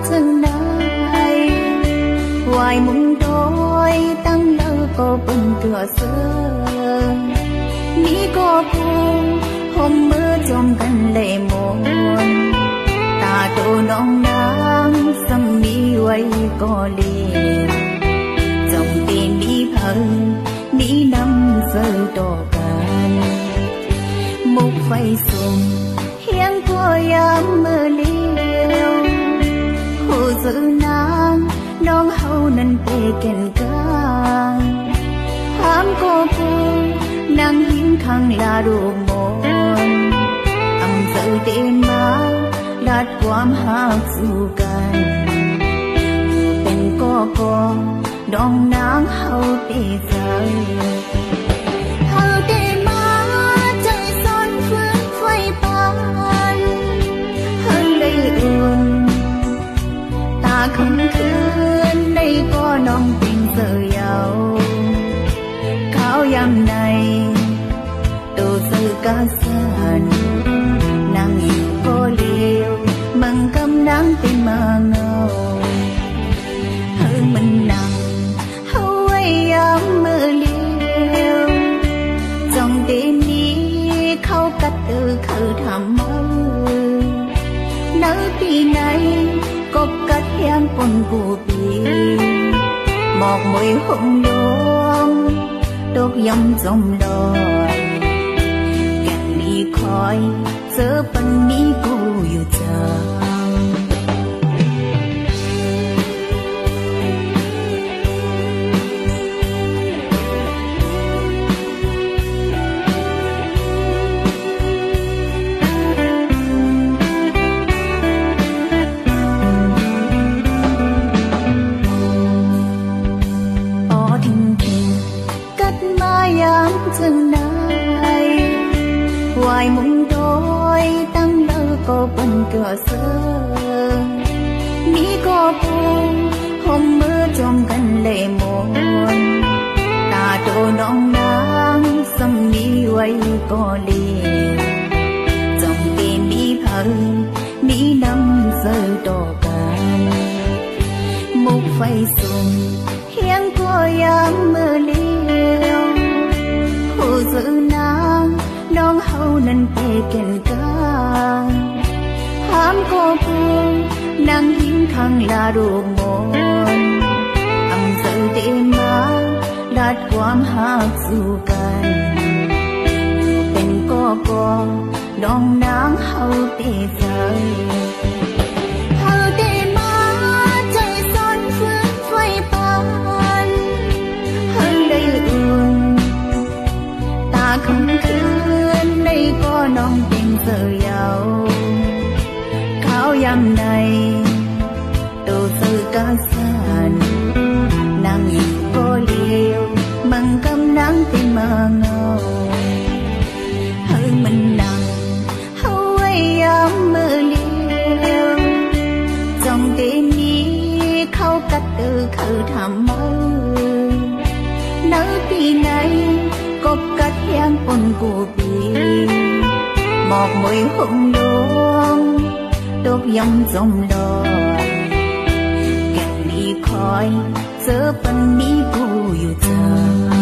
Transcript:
Chân này hoài mong đôi tăng lỡ có bừng cửa sương mỹ có buồn hôm mưa trong căn lệ môn ta tô nong nắng xăm mi quay có liền dòng tiền mỹ phận mỹ năm rơi đỏ can một phẩy sùng hiên của em mưa liêu hồ giữ nang nong hậu nên tê kèn cang hám cô cô nang hiến khang là đồ môn âm giữ tên má đạt quam hát du can tên cô đong nang hậu tê rơi hậu tê má trời son phương phơi ban hơn đây ương ta không khuyên đây có nong tình giờ giàu cao yam này đồ sự ca sàn nàng yêu có liều mừng câm đáng tin mà ngầu hơn mình nặng hâu ấy ấm mơ liều dòng tên đi khâu cắt từ khử thầm mơ nỡ tí này có cắt hang con cụ bì một mùi hồng đuông đốt dòng dòng đòi càng đi khỏi giờ bận mi cô yêu chờ chân này hoài mong đôi tăng lỡ có bần cửa sương mỹ có buồn hôm mưa trong căn lệ môn ta tô nong nắng xăm mi quay có liền dòng tiền mỹ phận mỹ năm rơi đỏ can một phẩy sùng hiên của em mưa liêu hồ giữ nang nong hậu nên tê kèn cang hám cô buồn nang hiến khang là đồ môn âm giữ tên má đạt quam hát du can tên cô đong nang hậu tê rơi hậu tê má trời son phương phơi ban hơn đây ương ta không khuyên đây có nong tình giờ giàu cao yam này đồ sự ca sàn nàng yêu có liều mừng câm đáng tin mà ngầu hơn mình nặng hâu ấy ấm mơ liều dòng tên đi khâu cắt từ khử thầm mơ nỡ tí này có cắt hang con cụ bì một mùi hồng đuông đốt dòng dòng đòi càng đi khỏi giờ bận mi cô yêu chờ